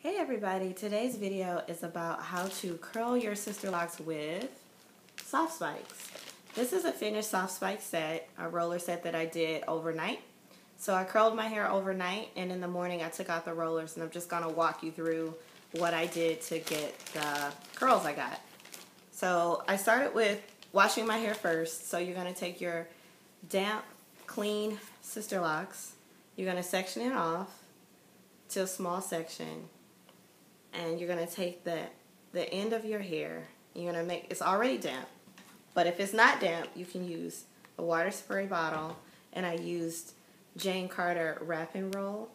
Hey everybody, today's video is about how to curl your Sisterlocks with soft spikes. This is a finished soft spike set, a roller set that I did overnight. So I curled my hair overnight and in the morning I took out the rollers, and I'm just going to walk you through what I did to get the curls I got. So I started with washing my hair first. So you're going to take your damp, clean Sisterlocks, you're going to section it off to a small section. And you're going to take the end of your hair, you're going to make, it's already damp, but if it's not damp, you can use a water spray bottle, and I used Jane Carter Wrap and Roll.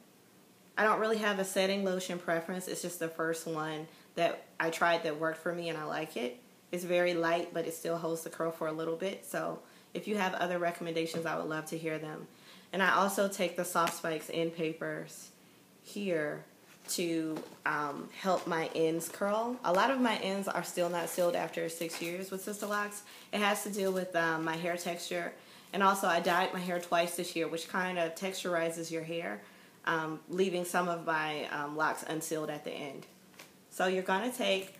I don't really have a setting lotion preference, it's just the first one that I tried that worked for me and I like it. It's very light, but it still holds the curl for a little bit, so if you have other recommendations, I would love to hear them. And I also take the soft spikes end papers here to help my ends curl. A lot of my ends are still not sealed after 6 years with Sisterlocks. It has to do with my hair texture, and also I dyed my hair twice this year, which kind of texturizes your hair, leaving some of my locks unsealed at the end. So you're going to take,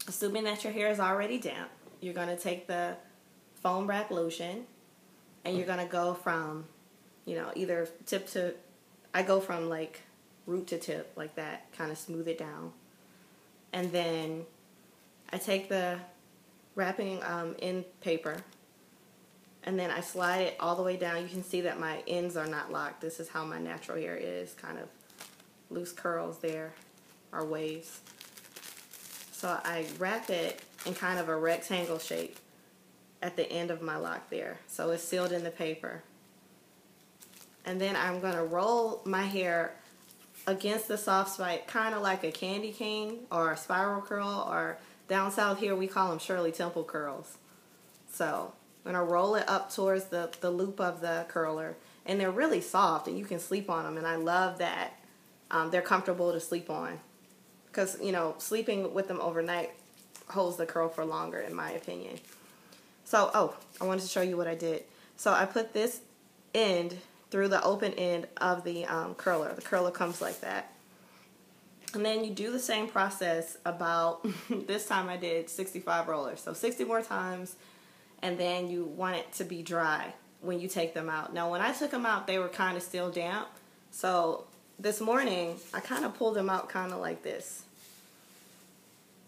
assuming that your hair is already damp, you're going to take the foam wrap lotion, and you're going to go from, either tip to, I go from like root to tip like that, kind of smooth it down. And then I take the wrapping end paper, and then I slide it all the way down. You can see that my ends are not locked. This is how my natural hair is, kind of loose curls there, or waves. So I wrap it in kind of a rectangle shape at the end of my lock there. So it's sealed in the paper. And then I'm going to roll my hair against the soft spike, kind of like a candy cane or a spiral curl, or down south here we call them Shirley Temple curls. So I'm going to roll it up towards the loop of the curler, and they're really soft and you can sleep on them, and I love that they're comfortable to sleep on, because sleeping with them overnight holds the curl for longer in my opinion. So I wanted to show you what I did. So I put this end through the open end of the curler. The curler comes like that. And then you do the same process about, this time I did 65 rollers. So 60 more times, and then you want it to be dry when you take them out. Now when I took them out, they were kind of still damp. So this morning, I kind of pulled them out kind of like this,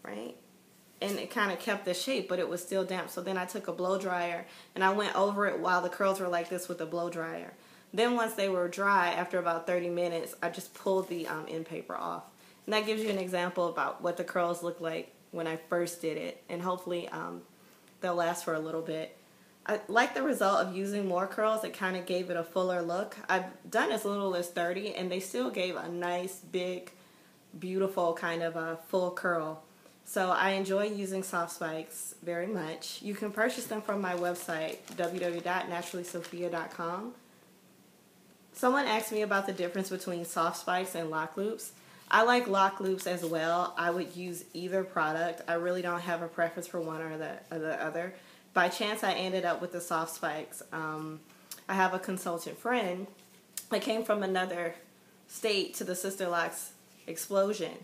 right? And it kind of kept the shape, but it was still damp. So then I took a blow dryer and I went over it while the curls were like this with a blow dryer. Then once they were dry, after about 30 minutes, I just pulled the end paper off. And that gives you an example about what the curls look like when I first did it. And hopefully they'll last for a little bit. I like the result of using more curls. It kind of gave it a fuller look. I've done as little as 30, and they still gave a nice, big, beautiful kind of a full curl. So I enjoy using soft spikes very much. You can purchase them from my website, www.naturallysophia.com. Someone asked me about the difference between soft spikes and lock loops. I like lock loops as well. I would use either product. I really don't have a preference for one or the other. By chance, I ended up with the soft spikes. I have a consultant friend that came from another state to the Sisterlocks explosion,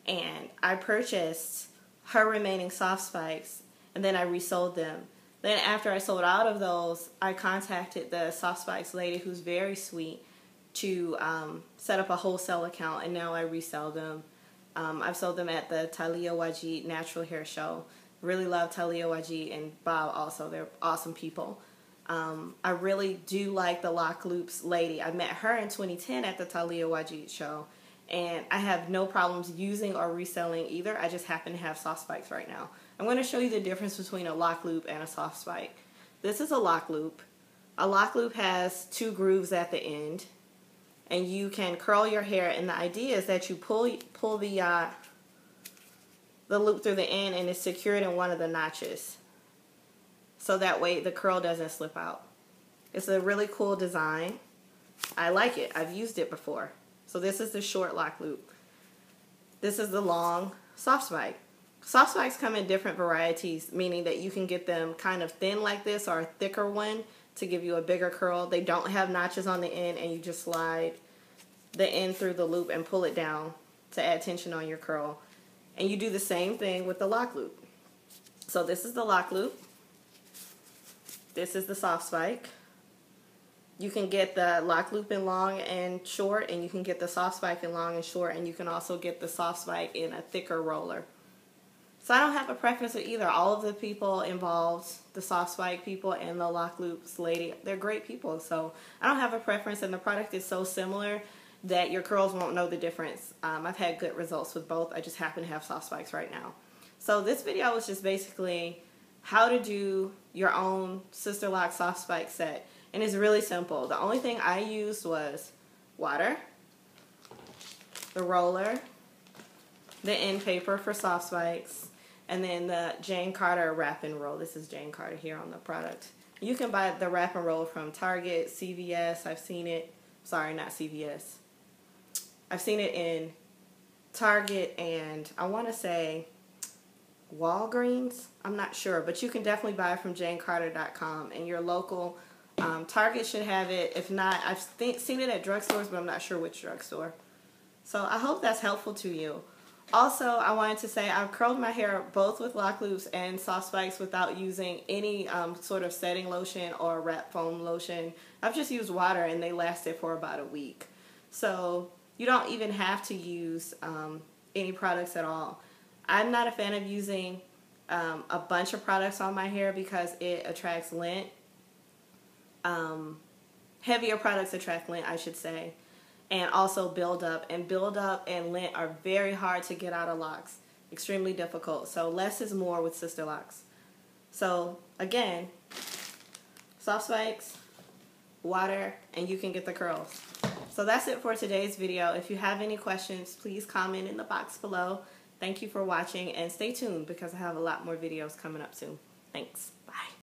and I purchased her remaining soft spikes, and then I resold them. Then after I sold out of those, I contacted the soft spikes lady, who's very sweet, to set up a wholesale account, and now I resell them. I've sold them at the Talia Wajid Natural Hair Show. Really love Talia Wajid and Bob also. They're awesome people. I really do like the lock loops lady. I met her in 2010 at the Talia Wajid show, and I have no problems using or reselling either. I just happen to have soft spikes right now. I'm going to show you the difference between a lock loop and a soft spike. This is a lock loop. A lock loop has 2 grooves at the end, and you can curl your hair, and the idea is that you pull the loop through the end, and it's secured in one of the notches, so that way the curl doesn't slip out. It's a really cool design. I like it. I've used it before. So this is the short lock loop. This is the long soft spike. Soft spikes come in different varieties, meaning that you can get them kind of thin like this, or a thicker one to give you a bigger curl. They don't have notches on the end, and you just slide the end through the loop and pull it down to add tension on your curl. And you do the same thing with the lock loop. So this is the lock loop. This is the soft spike. You can get the lock loop in long and short, and you can get the soft spike in long and short, and you can also get the soft spike in a thicker roller. So I don't have a preference with either. All of the people involved, the soft spike people and the lock loops lady, they're great people. So I don't have a preference, and the product is so similar that your curls won't know the difference. I've had good results with both. I just happen to have soft spikes right now. So this video was just basically how to do your own Sisterlocks soft spike set. And it's really simple. The only thing I used was water, the roller, the end paper for soft spikes, and then the Jane Carter wrap and roll. This is Jane Carter here on the product. You can buy the wrap and roll from Target, CVS. I've seen it. Sorry, not CVS. I've seen it in Target and I want to say Walgreens. I'm not sure, but you can definitely buy it from janecarter.com, and your local Target should have it. If not, I've seen it at drugstores, but I'm not sure which drugstore. So I hope that's helpful to you. Also, I wanted to say I've curled my hair both with lock loops and soft spikes without using any sort of setting lotion or wrap foam lotion. I've just used water, and they lasted for about a week. So you don't even have to use any products at all. I'm not a fan of using a bunch of products on my hair because it attracts lint. Heavier products attract lint, I should say, and also buildup. And buildup and lint are very hard to get out of locks. Extremely difficult. So less is more with Sisterlocks. So again, soft spikes, water, and you can get the curls. So that's it for today's video. If you have any questions, please comment in the box below. Thank you for watching, and stay tuned because I have a lot more videos coming up soon. Thanks. Bye.